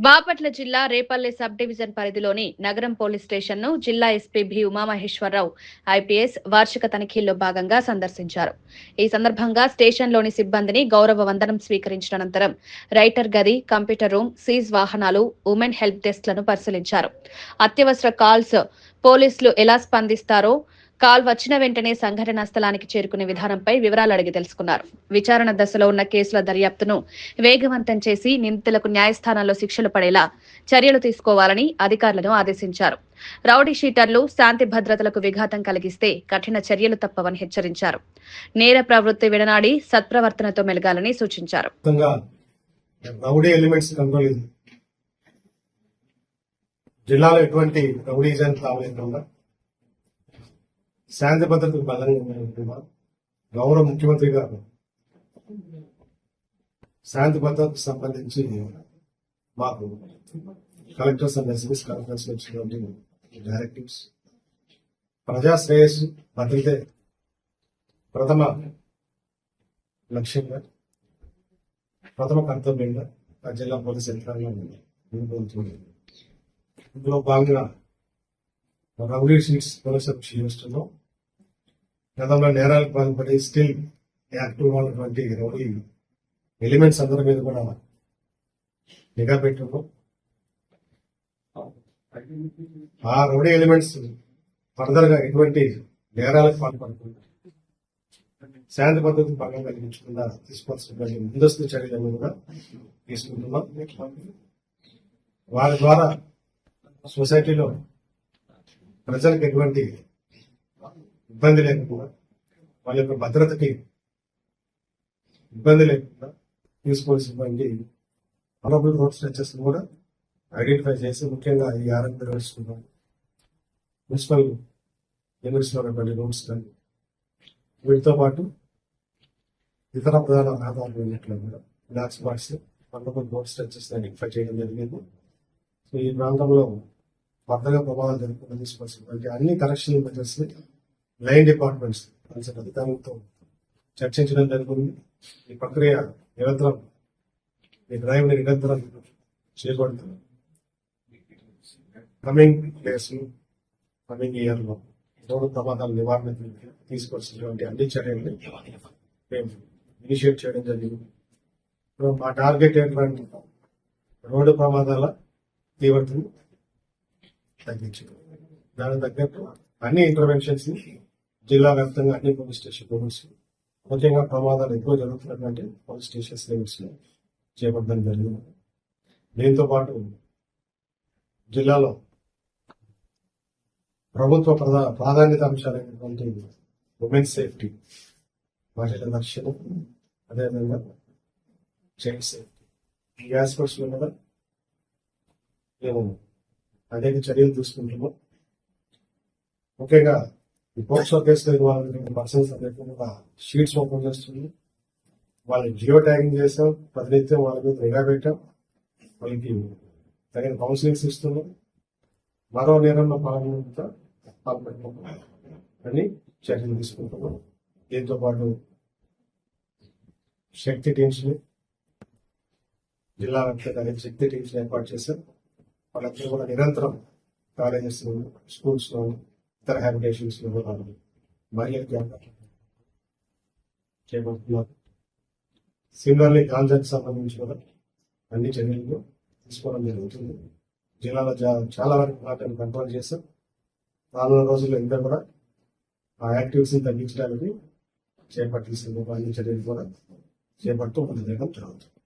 బాపట్ల జిల్లా Repalle sub division పరిధిలోని నగరం పోలీస్ స్టేషన్ను జిల్లా ఎస్పీ బి ఉమామహేశ్వరరావు ఐపీఎస్ వార్షిక తనిఖీల్లో భాగంగా సందర్శించారు. ఈ సందర్భంగా స్టేషన్లోని సిబ్బందిని గౌరవ వందనం స్వీకరించిన అనంతరం రైటర్ గది, కంప్యూటర్ రూమ్, సీజ్ వాహనాలు, ఉమెన్ హెల్ప్ డెస్క్లను పరిశీలించారు. అత్యవసర కాల్స్ పోలీసులు ఎలా స్పందిస్తారో, కాల్ వచ్చిన వెంటనే సంఘటనా స్థలానికి చేరుకునే విధానంపై వివరాలు అడిగి తెలుసుకున్నారు. విచారణ దశలో ఉన్న కేసుల దర్యాప్తును వేగవంతం చేసి నిందితులకు న్యాయస్థానంలో శిక్షలు పడేలా చర్యలు తీసుకోవాలని అధికారులను ఆదేశించారు. రౌడీ షీటర్లు శాంతి భద్రతలకు విఘాతం కలిగిస్తే కఠిన చర్యలు తప్పవని హెచ్చరించారు. నేర ప్రవృత్తి విడనాడి సత్ప్రవర్తనతో మెలగాలని సూచించారు. జిల్లాలో ఎటువంటి రౌడీజం కావాలన్నా శాంతి భద్రతకు బలంగా గౌరవ ముఖ్యమంత్రి గారు శాంతి భద్రతకు సంబంధించి మాకు కలెక్టర్స్ అండ్ ఎస్పీస్ కలెక్టర్స్ వచ్చినటువంటి డైరెక్టివ్స్ ప్రజా శ్రేయస్సు భద్రతే ప్రథమ లక్ష్యంగా ప్రథమ కర్తవ్యంగా జిల్లా పోలీస్ యంత్రాంగం ముందుకు ఇందులో భాగంగా రౌడీ షీట్స్ చేస్తున్నాం. గతంలో నేరాలకు పాల్పడి స్టిల్ యాక్టివ్ ఉన్నటువంటి రౌడీ ఎలిమెంట్స్ అందరి మీద కూడా నిఘా పెట్టున్నాం. ఆ రౌడీ ఎలిమెంట్స్ ఫర్దర్ గా ఎటువంటి నేరాలకు పాల్పడుతుంది శాంతి పద్ధతికి భంగం కలిగించకుండా తీసుకోవాల్సినటువంటి ముందస్తు చర్యలను కూడా తీసుకుంటున్నాం. వారి ద్వారా సొసైటీలో ప్రజలకు ఎటువంటి ఇబ్బంది లేకుండా వాళ్ళ యొక్క భద్రతకి ఇబ్బంది లేకుండా తీసుకోవాల్సినటువంటి అవైలబుల్ రోడ్ స్ట్రెచెస్ కూడా ఐడెంటిఫై చేసి ముఖ్యంగా ఈ ఆర్ఎంపీ రోడ్స్ మున్సిపల్ లిమిట్స్ లో ఉన్నటువంటి రోడ్స్ కానీ వీటితో పాటు ఇతర ప్రధాన రహదారులు ఉన్నట్లు కూడా black spots available road stretches identify చేయడం జరిగింది. సో ఈ ప్రాంతంలో కొత్తగా ప్రమాదాలు జరగకుండా తీసుకోవాల్సినటువంటి అన్ని కరెక్షన్ మెజర్స్ లైన్ డిపార్ట్మెంట్స్ అధికారులతో చర్చించడం జరుగుతుంది. ఈ ప్రక్రియ నిరంతరం ఈ డ్రైవ్ ని నిరంతరం చేపడుతుంది. కమింగ్ డేస్ కమింగ్ ఇయర్ లో రోడ్డు ప్రమాదాల నివారణకు తీసుకోవాల్సినటువంటి అన్ని చర్యల్ని మేము ఇనిషియేట్ చేయడం జరిగింది. మా టార్గెట్ ఏంటంటే రోడ్డు ప్రమాదాల తీవ్రతను తగ్గించడం. దానికి తగ్గట్టు అన్ని ఇంటర్వెన్షన్స్ జిల్లా వ్యాప్తంగా అన్ని పోలీస్ స్టేషన్ లిమిట్స్ ముఖ్యంగా ప్రమాదాలు ఎక్కువ జరుగుతున్నటువంటి పోలీస్ స్టేషన్స్ లిమిట్స్ లో చేపట్టడం జరిగింది. దీంతో పాటు జిల్లాలో ప్రభుత్వ ప్రాధాన్యత అంశాలైనటువంటి ఉమెన్ సేఫ్టీ, మహిళల రక్షణ, అదేవిధంగా చైల్డ్ సేఫ్టీ ఈ ఆస్పెక్ట్స్ లో కూడా మేము అనేక చర్యలు తీసుకుంటున్నాం. ముఖ్యంగా ఈ పోక్సో కేసులో ఇవ్వాలనుకున్న పర్సన్స్ అందరికీ షీట్స్ ఓపెన్ చేస్తుంది. వాళ్ళని జియో ట్యాగింగ్ చేసాం, ప్రతినిత్యం వాళ్ళ మీద నిఘా పెట్టాం, వాళ్ళకి తగిన కౌన్సిలింగ్స్ ఇస్తున్నాం. మరో నేరంలో పాల్గొనకుండా అని చర్యలు తీసుకుంటున్నాం. దీంతో పాటు శక్తి టీమ్స్ ని జిల్లా వ్యాప్తంగా శక్తి టీమ్స్ ఏర్పాటు చేశాం. వాళ్ళందరూ కూడా నిరంతరం కాలేజెస్ లో, స్కూల్స్ లో, ఇతర హ్యాబిటేషన్స్ లో కూడా మహిళల చేపడుతున్నారు. సిమిలర్లీ గాంజాకి సంబంధించి కూడా అన్ని చర్యలు తీసుకోవడం జరుగుతుంది. జిల్లాలో చాలా వరకు వాటిని కంట్రోల్ చేస్తాం. రానున్న రోజుల్లో ఇంకా కూడా ఆ యాక్టివిటీస్ ని తగ్గించడానికి చేపట్టాల్సిన అన్ని చర్యలు కూడా చేపడుతూ ముందుకు జరుగుతుంది.